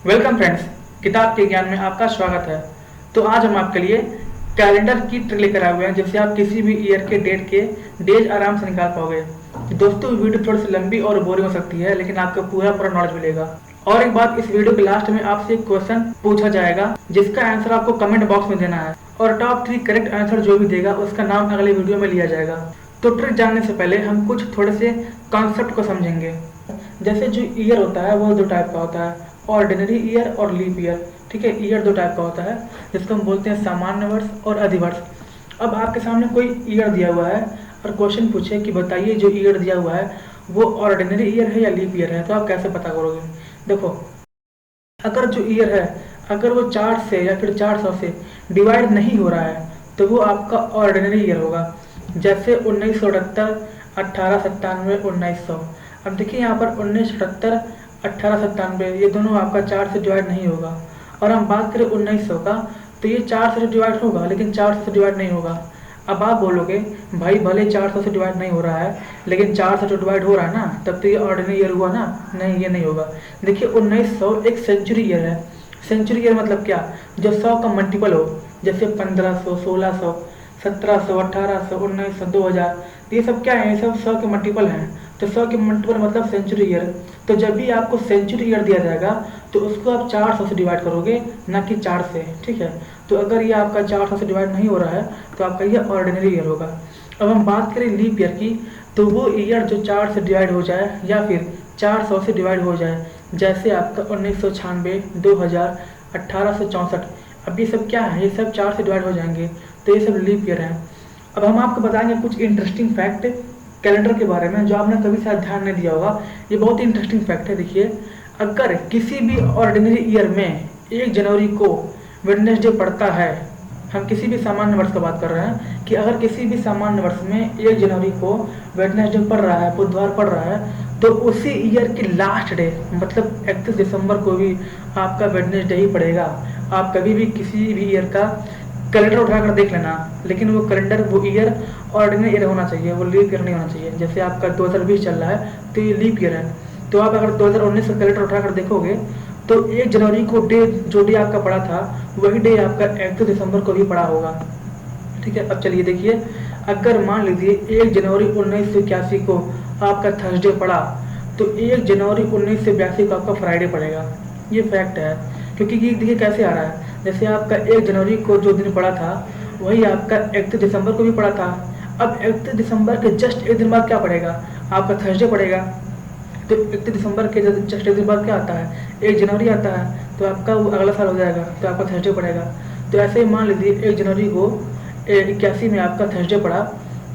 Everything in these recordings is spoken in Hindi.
वेलकम फ्रेंड्स, किताब के ज्ञान में आपका स्वागत है। तो आज हम आपके लिए कैलेंडर की ट्रिक लेकर आए हुए हैं, जिससे आप किसी भी ईयर के डेट के डेज आराम से निकाल पाओगे। दोस्तों, वीडियो थोड़ी सी लंबी और बोरिंग हो सकती है, लेकिन आपको पूरा पूरा नॉलेज मिलेगा। और एक बात, इस वीडियो के लास्ट में आपसे एक क्वेश्चन पूछा जाएगा, जिसका आंसर आपको कमेंट बॉक्स में देना है, और टॉप 3 करेक्ट आंसर जो भी देगा उसका नाम अगले वीडियो में लिया जाएगा। तो ट्रिक जानने से पहले हम कुछ थोड़े से कॉन्सेप्ट को समझेंगे। जैसे जो ईयर होता है वो दो टाइप का होता है, ऑर्डिनरी ईयर और लीप ईयर। ठीक है, ईयर दो टाइप का होता है, जिसको हम बोलते हैं सामान्य वर्ष और अधिवर्ष। अब आपके सामने कोई ईयर दिया हुआ है और क्वेश्चन पूछे कि बताइए जो ईयर दिया हुआ है वो ऑर्डिनरी ईयर है या लीप ईयर है, तो आप कैसे पता करोगे? देखो, अगर जो ईयर है अगर वो 4 से या फिर 400 से डिवाइड नहीं हो रहा है तो वो आपका ऑर्डिनरी ईयर होगा। जैसे 1978, 1897, 1900। अब देखिए यहाँ पर 1978, 1897 ये दोनों आपका 4 से डिवाइड नहीं होगा। और हम बात करें 1900 का, तो ये 4 से डिवाइड होगा, लेकिन 400 से डिवाइड नहीं होगा। अब आप बोलोगे भाई भले 400 से डिवाइड नहीं हो रहा है, लेकिन 400 से डिवाइड हो रहा है ना, तब तो ये ऑर्डिनरी ईयर हुआ ना। नहीं, ये नहीं होगा। देखिए 1900 एक सेंचुरी ईयर है। सेंचुरी ईयर मतलब क्या? जो 100 का मल्टीपल हो, जैसे 1500, 1600, 1700, 1800, 1900, 2000। ये सब क्या है? ये सब 100 के मल्टीपल हैं। तो 100 के मल्टीपल मतलब सेंचुरी ईयर। तो जब भी आपको सेंचुरी ईयर दिया जाएगा तो उसको आप 400 से डिवाइड करोगे, ना कि 4 से। ठीक है, तो अगर ये आपका 400 से डिवाइड नहीं हो रहा है तो आपका ये ऑर्डिनरी ईयर होगा। अब हम बात करें लीप ईयर की, तो वो ईयर जो 4 से डिवाइड हो जाए या फिर 400 से डिवाइड हो जाए। जैसे आपका 1996, 2000, 1864। अब ये सब क्या है? ये सब 4 से डिवाइड हो जाएंगे, तो ये सब लीप ईयर है। अब हम आपको बताएंगे कुछ इंटरेस्टिंग फैक्ट कैलेंडर के बारे में, जो आपने कभी शायद ध्यान नहीं दिया होगा। ये बहुत ही इंटरेस्टिंग फैक्ट है। देखिए, अगर किसी भी ऑर्डिनरी ईयर में 1 जनवरी को वेडनेसडे पड़ता है, हम किसी भी सामान्य वर्ष का बात कर रहे हैं कि अगर किसी भी सामान्य वर्ष में 1 जनवरी को वेडनेसडे पड़ रहा है, बुधवार पड़ रहा है, तो उसी ईयर की लास्ट डे मतलब 31 दिसंबर को भी आपका वेडनेसडे ही पड़ेगा। आप कभी भी किसी भी ईयर का कैलेंडर उठाकर देख लेना, लेकिन वो कैलेंडर, वो ईयर ऑर्डिनरी ईयर होना चाहिए, वो लीप ईयर नहीं होना चाहिए। जैसे आपका 2020 चल रहा है तो ये लीप ईयर है। तो आप अगर 2019 का कैलेंडर उठाकर देखोगे तो 1 जनवरी को डे, जो डे आपका पड़ा था, वही डे आपका 31 दिसंबर को भी पड़ा होगा। ठीक है, अब चलिए देखिए, अगर मान लीजिए 1 जनवरी 1981 को आपका थर्सडे पड़ा, तो 1 जनवरी 1982 को आपका फ्राइडे पड़ेगा। ये फैक्ट है, क्योंकि ये देखिए कैसे आ रहा है। जैसे आपका 1 जनवरी को जो दिन पड़ा था वही आपका 31 दिसंबर को भी पड़ा था। अब 31 दिसंबर के जस्ट एक दिन बाद क्या पड़ेगा? आपका थर्सडे पड़ेगा। तो 31 दिसंबर के जस्ट एक दिन बाद क्या आता है? 1 जनवरी आता है, तो आपका वो अगला साल हो जाएगा, तो आपका थर्सडे पड़ेगा। तो ऐसे ही मान लीजिए 1 जनवरी को 81 में आपका थर्सडे पड़ा,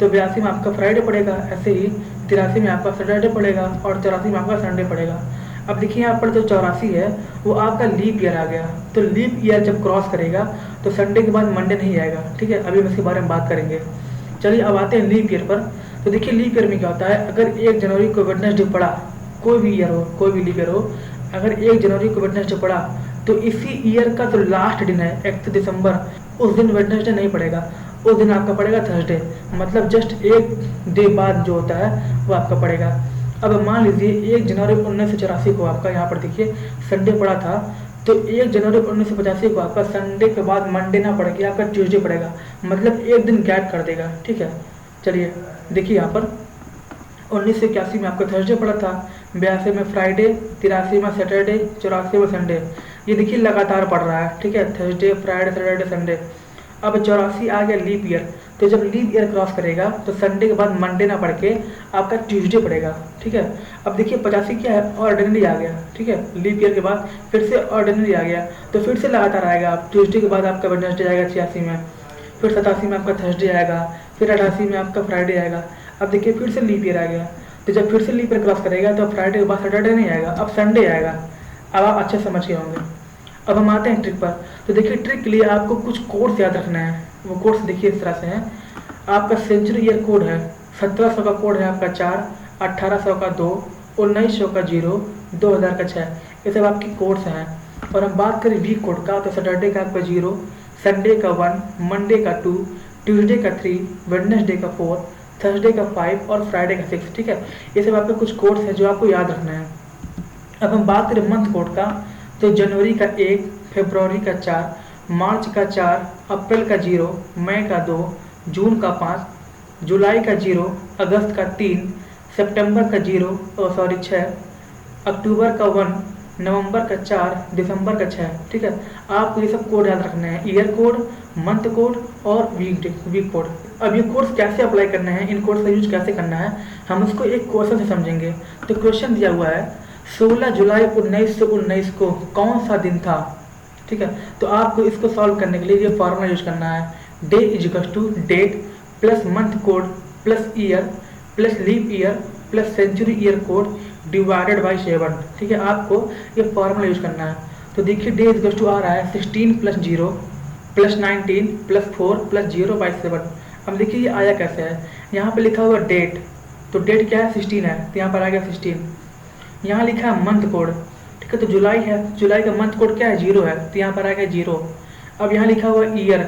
तो 82 में आपका फ्राइडे पड़ेगा। ऐसे ही 83 में आपका सैटरडे पड़ेगा और 84 में आपका संडे पड़ेगा। अब देखिए यहाँ पर जो 84 है वो आपका लीप ईयर आ गया। तो लीप ईयर जब क्रॉस करेगा तो संडे के बाद मंडे नहीं आएगा। ठीक है, अभी हम इसके बारे में बात करेंगे। चलिए अब आते हैं लीप ईयर पर। तो देखिए लीप ईयर में क्या होता है, अगर 1 जनवरी को वेडनेसडे पड़ा, कोई भी ईयर हो, कोई भी लीप ईयर हो, अगर 1 जनवरी को वेडनेसडे पड़ा तो इसी ईयर का जो लास्ट दिन है 31 दिसंबर, उस दिन वेडनेसडे नहीं पड़ेगा, उस दिन आपका पड़ेगा थर्सडे। मतलब जस्ट एक डे बाद जो होता है वो आपका पड़ेगा। अब मान लीजिए 1 जनवरी 1984 को आपका यहाँ पर देखिए संडे पड़ा था, तो 1 जनवरी 1985 को आपका संडे के बाद मंडे ना पड़ के आपका ट्यूसडे पड़ेगा, मतलब एक दिन गैप कर देगा। ठीक है, चलिए देखिए यहाँ पर 1981 में आपका थर्सडे पड़ा था, 82 में फ्राइडे, 83 में सैटरडे, 84 में संडे। ये देखिए लगातार पड़ रहा है। ठीक है, थर्सडे, फ्राइडे, सैटरडे, संडे। अब 84 आ गया लीप ईयर। तो जब लीप ईयर क्रॉस करेगा तो संडे के बाद मंडे ना पड़ के आपका ट्यूसडे पड़ेगा। ठीक है, अब देखिए 85 क्या है? ऑर्डिनरी आ गया। ठीक है, लीप ईयर के बाद फिर से ऑर्डिनरी आ गया, तो फिर से लगातार आएगा। आप ट्यूसडे के बाद आपका वेडनेसडे आएगा 86 में, फिर 87 में आपका थर्सडे आएगा, फिर 88 में आपका फ्राइडे आएगा। अब देखिए फिर से लीप ईयर आ गया। तो जब फिर से लीप ईयर क्रॉस करेगा तो फ्राइडे के बाद सैटरडे नहीं आएगा, अब संडे आएगा। अब आप अच्छे समझ के होंगे। अब हम आते हैं ट्रिक पर। तो देखिए ट्रिक के लिए आपको कुछ कोड्स याद रखना है। वो कोड्स देखिए इस तरह से हैं। आपका सेंचुरी ईयर कोड है 1700 का, कोड है आपका 4, 1800 का 2, 1900 का 0, 2000 का 6। ये सब आपकी कोड्स हैं। और हम बात करें वीक कोड का, तो सैटरडे का आपका 0, संडे का 1, मंडे का 2, ट्यूसडे का 3, वेडनेसडे का 4, थर्सडे का 5 और फ्राइडे का 6। ठीक है, ये सब आपके कुछ कोड्स हैं जो आपको याद रखना है। अब हम बात करें मंथ कोड का, तो जनवरी का 1, फरवरी का 4, मार्च का 4, अप्रैल का 0, मई का 2, जून का 5, जुलाई का 0, अगस्त का 3, सितंबर का 6, अक्टूबर का 1, नवंबर का 4, दिसंबर का 6। ठीक है, आपको ये सब कोड याद रखने हैं, ईयर कोड, मंथ कोड और वीक कोड। अब ये कोड्स कैसे अप्लाई करने हैं, इन कोड्स का यूज कैसे करना है, हम इसको एक क्वेश्चन से समझेंगे। तो क्वेश्चन दिया हुआ है 16 जुलाई 1919 को कौन सा दिन था। ठीक है, तो आपको इसको सॉल्व करने के लिए ये फॉर्मूला यूज करना है, day equals to date plus month code plus year plus leap year plus century year code divided by 7। ठीक है, आपको ये फॉर्मूला यूज करना है। तो देखिए डे इजिकल्स टू आ रहा है 16 प्लस 0 प्लस 19 प्लस 4 प्लस 0/7। अब देखिए ये आया कैसे है, यहाँ पे लिखा हुआ डेट, तो डेट क्या है 16 है, तो यहाँ पर आ गया 16। यहाँ लिखा है मंथ कोड, ठीक है, तो जुलाई है, जुलाई का मंथ कोड क्या है 0 है, तो यहाँ पर आ गया 0। अब यहाँ लिखा हुआ ईयर,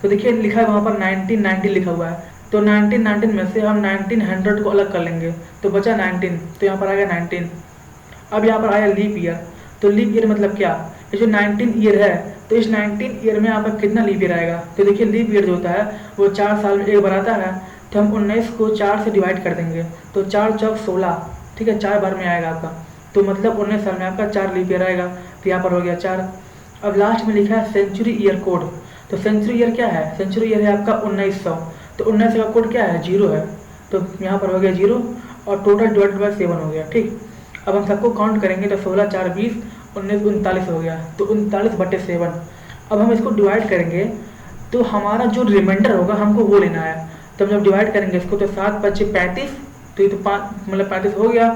तो देखिए लिखा है वहाँ पर 1990 लिखा हुआ है, तो 1919 में से हम 1900 को अलग कर लेंगे तो बचा 19, तो यहाँ पर आ गया 19। अब यहाँ पर आया लीप ईयर, तो लीप ईयर मतलब क्या, ये जो 19 ईयर है तो इस 19 ईयर में यहाँ पर कितना लीप ईयर आएगा, तो देखिए लीप ईयर जो होता है वो 4 साल में एक बार आता है, तो हम 19 को 4 से डिवाइड कर देंगे, तो 4 चौक 16, ठीक है, 4 बार में आएगा आपका, तो मतलब 19 साल में आपका 4 लीप ईयर आएगा, तो यहाँ पर हो गया 4। अब लास्ट में लिखा है सेंचुरी ईयर कोड, तो सेंचुरी ईयर क्या है, सेंचुरी ईयर है आपका 1900, तो 1900 का कोड क्या है 0 है, तो यहाँ पर हो गया 0 और टोटल डिवाइडेड बाई 7 हो गया। ठीक, अब हम सबको काउंट करेंगे तो 16 4 20, 19 39 हो गया, तो 39/7। अब हम इसको डिवाइड करेंगे तो हमारा जो रिमाइंडर होगा हमको वो लेना है, तो हम जब डिवाइड करेंगे इसको तो 7 5 35, तो ये तो 5 मतलब 35 हो गया,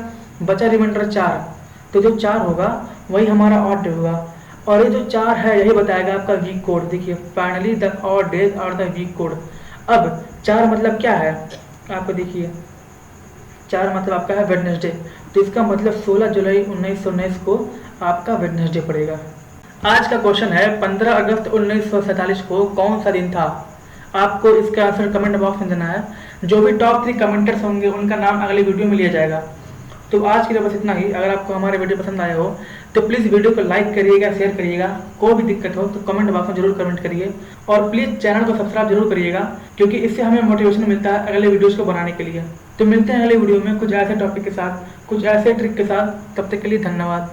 बचा रिमाइंडर 4, तो जो 4 होगा वही हमारा ऑड होगा, और ये जो 4 है यही बताएगा आपका वीक कोड। देखिए finally the odd days are the week code. अब 4 मतलब क्या है, आपको देखिए 4 मतलब आपका है वेडनेसडे, तो इसका मतलब 16 जुलाई 1919 को आपका वेडनेसडे पड़ेगा। आज का क्वेश्चन है 15 अगस्त 1947 को कौन सा दिन था। आपको इसका आंसर कमेंट बॉक्स में देना है, जो भी टॉप 3 कमेंटर्स होंगे उनका नाम अगले वीडियो में लिया जाएगा। तो आज के लिए बस इतना ही। अगर आपको हमारे वीडियो पसंद आया हो तो प्लीज़ वीडियो को लाइक करिएगा, शेयर करिएगा, कोई भी दिक्कत हो तो कमेंट बॉक्स में जरूर कमेंट करिए, और प्लीज़ चैनल को सब्सक्राइब जरूर करिएगा, क्योंकि इससे हमें मोटिवेशन मिलता है अगले वीडियोज़ को बनाने के लिए। तो मिलते हैं अगले वीडियो में कुछ ऐसे टॉपिक के साथ, कुछ ऐसे ट्रिक के साथ, तब तक के लिए धन्यवाद।